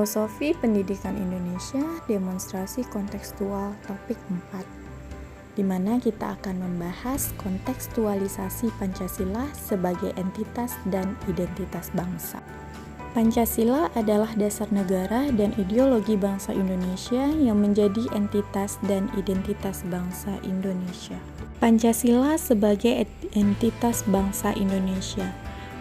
Filosofi Pendidikan Indonesia, Demonstrasi Kontekstual, topik 4, di mana kita akan membahas kontekstualisasi Pancasila sebagai entitas dan identitas bangsa. Pancasila adalah dasar negara dan ideologi bangsa Indonesia yang menjadi entitas dan identitas bangsa Indonesia. Pancasila sebagai entitas bangsa Indonesia.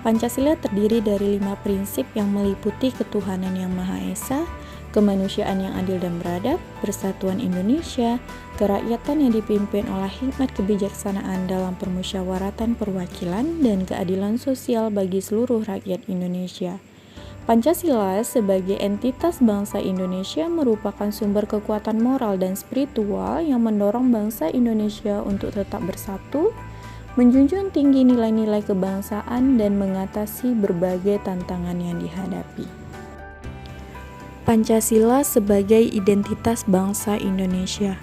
Pancasila terdiri dari 5 prinsip yang meliputi ketuhanan yang Maha Esa, kemanusiaan yang adil dan beradab, persatuan Indonesia, kerakyatan yang dipimpin oleh hikmat kebijaksanaan dalam permusyawaratan perwakilan, dan keadilan sosial bagi seluruh rakyat Indonesia. Pancasila sebagai entitas bangsa Indonesia merupakan sumber kekuatan moral dan spiritual yang mendorong bangsa Indonesia untuk tetap bersatu, menjunjung tinggi nilai-nilai kebangsaan, dan mengatasi berbagai tantangan yang dihadapi. Pancasila sebagai identitas bangsa Indonesia.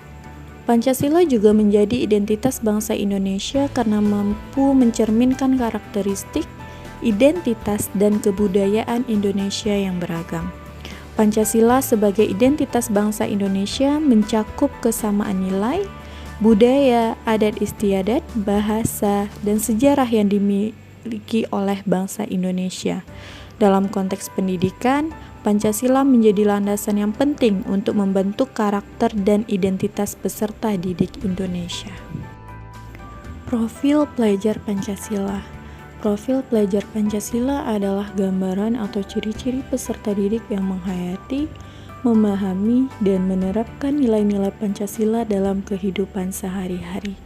Pancasila juga menjadi identitas bangsa Indonesia karena mampu mencerminkan karakteristik, identitas, dan kebudayaan Indonesia yang beragam. Pancasila sebagai identitas bangsa Indonesia mencakup kesamaan nilai, budaya, adat istiadat, bahasa, dan sejarah yang dimiliki oleh bangsa Indonesia. Dalam konteks pendidikan, Pancasila menjadi landasan yang penting untuk membentuk karakter dan identitas peserta didik Indonesia. Profil pelajar Pancasila. Profil pelajar Pancasila adalah gambaran atau ciri-ciri peserta didik yang menghayati, memahami, dan menerapkan nilai-nilai Pancasila dalam kehidupan sehari-hari.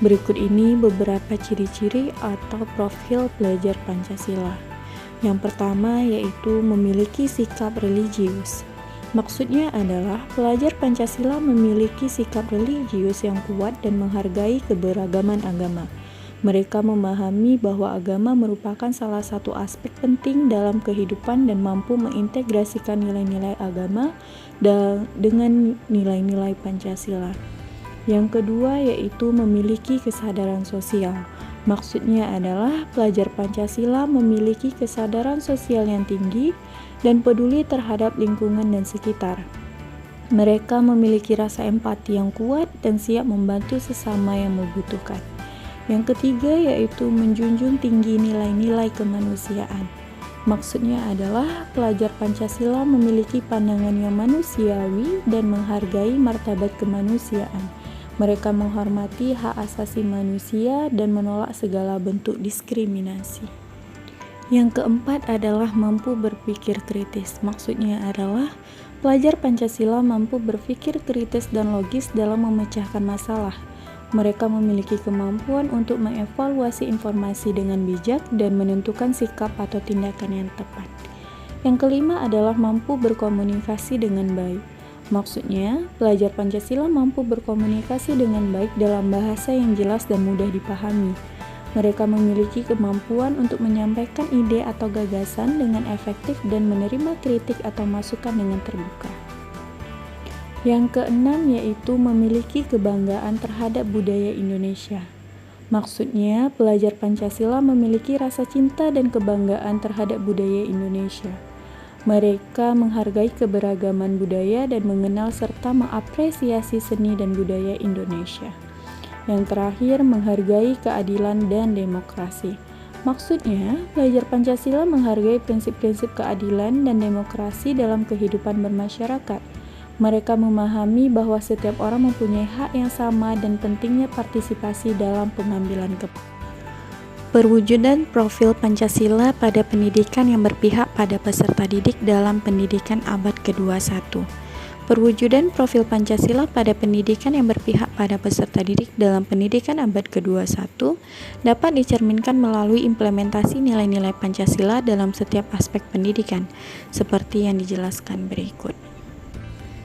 Berikut ini beberapa ciri-ciri atau profil pelajar Pancasila. Yang pertama yaitu memiliki sikap religius. Maksudnya adalah pelajar Pancasila memiliki sikap religius yang kuat dan menghargai keberagaman agama. Mereka memahami bahwa agama merupakan salah satu aspek penting dalam kehidupan dan mampu mengintegrasikan nilai-nilai agama dengan nilai-nilai Pancasila. Yang kedua yaitu memiliki kesadaran sosial. Maksudnya adalah pelajar Pancasila memiliki kesadaran sosial yang tinggi dan peduli terhadap lingkungan dan sekitar. Mereka memiliki rasa empati yang kuat dan siap membantu sesama yang membutuhkan. Yang ketiga yaitu menjunjung tinggi nilai-nilai kemanusiaan. Maksudnya adalah pelajar Pancasila memiliki pandangan yang manusiawi dan menghargai martabat kemanusiaan. Mereka menghormati hak asasi manusia dan menolak segala bentuk diskriminasi. Yang keempat adalah mampu berpikir kritis. Maksudnya adalah pelajar Pancasila mampu berpikir kritis dan logis dalam memecahkan masalah. Mereka memiliki kemampuan untuk mengevaluasi informasi dengan bijak dan menentukan sikap atau tindakan yang tepat. Yang kelima adalah mampu berkomunikasi dengan baik. Maksudnya, pelajar Pancasila mampu berkomunikasi dengan baik dalam bahasa yang jelas dan mudah dipahami. Mereka memiliki kemampuan untuk menyampaikan ide atau gagasan dengan efektif dan menerima kritik atau masukan dengan terbuka. Yang keenam yaitu memiliki kebanggaan terhadap budaya Indonesia. Maksudnya, pelajar Pancasila memiliki rasa cinta dan kebanggaan terhadap budaya Indonesia. Mereka menghargai keberagaman budaya dan mengenal serta mengapresiasi seni dan budaya Indonesia. Yang terakhir, menghargai keadilan dan demokrasi. Maksudnya, pelajar Pancasila menghargai prinsip-prinsip keadilan dan demokrasi dalam kehidupan bermasyarakat. Mereka memahami bahwa setiap orang mempunyai hak yang sama dan pentingnya partisipasi dalam pengambilan keputusan. Perwujudan profil Pancasila pada pendidikan yang berpihak pada peserta didik dalam pendidikan abad ke-21. Perwujudan profil Pancasila pada pendidikan yang berpihak pada peserta didik dalam pendidikan abad ke-21 dapat dicerminkan melalui implementasi nilai-nilai Pancasila dalam setiap aspek pendidikan, seperti yang dijelaskan berikut.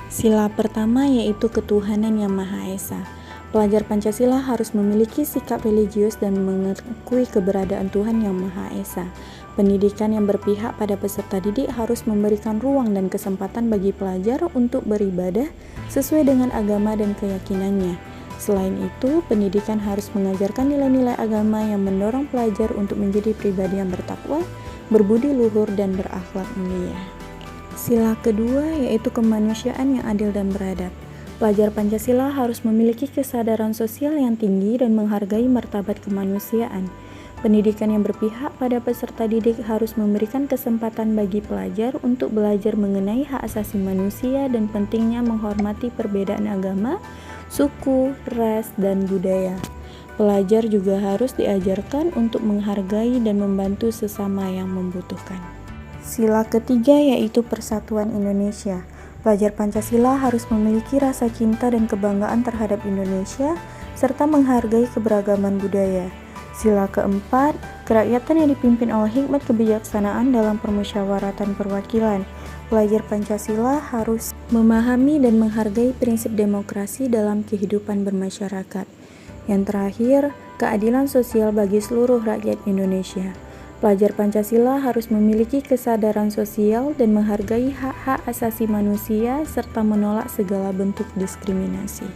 Sila pertama yaitu ketuhanan yang Maha Esa. Pelajar Pancasila harus memiliki sikap religius dan mengakui keberadaan Tuhan yang Maha Esa. Pendidikan yang berpihak pada peserta didik harus memberikan ruang dan kesempatan bagi pelajar untuk beribadah sesuai dengan agama dan keyakinannya. Selain itu, pendidikan harus mengajarkan nilai-nilai agama yang mendorong pelajar untuk menjadi pribadi yang bertakwa, berbudi luhur, dan berakhlak mulia. Sila kedua yaitu kemanusiaan yang adil dan beradab. Pelajar Pancasila harus memiliki kesadaran sosial yang tinggi dan menghargai martabat kemanusiaan. Pendidikan yang berpihak pada peserta didik harus memberikan kesempatan bagi pelajar untuk belajar mengenai hak asasi manusia dan pentingnya menghormati perbedaan agama, suku, ras, dan budaya. Pelajar juga harus diajarkan untuk menghargai dan membantu sesama yang membutuhkan. Sila ketiga yaitu persatuan Indonesia. Pelajar Pancasila harus memiliki rasa cinta dan kebanggaan terhadap Indonesia, serta menghargai keberagaman budaya. Sila keempat, kerakyatan yang dipimpin oleh hikmat kebijaksanaan dalam permusyawaratan perwakilan. Pelajar Pancasila harus memahami dan menghargai prinsip demokrasi dalam kehidupan bermasyarakat. Yang terakhir, keadilan sosial bagi seluruh rakyat Indonesia. Pelajar Pancasila harus memiliki kesadaran sosial dan menghargai hak-hak asasi manusia serta menolak segala bentuk diskriminasi.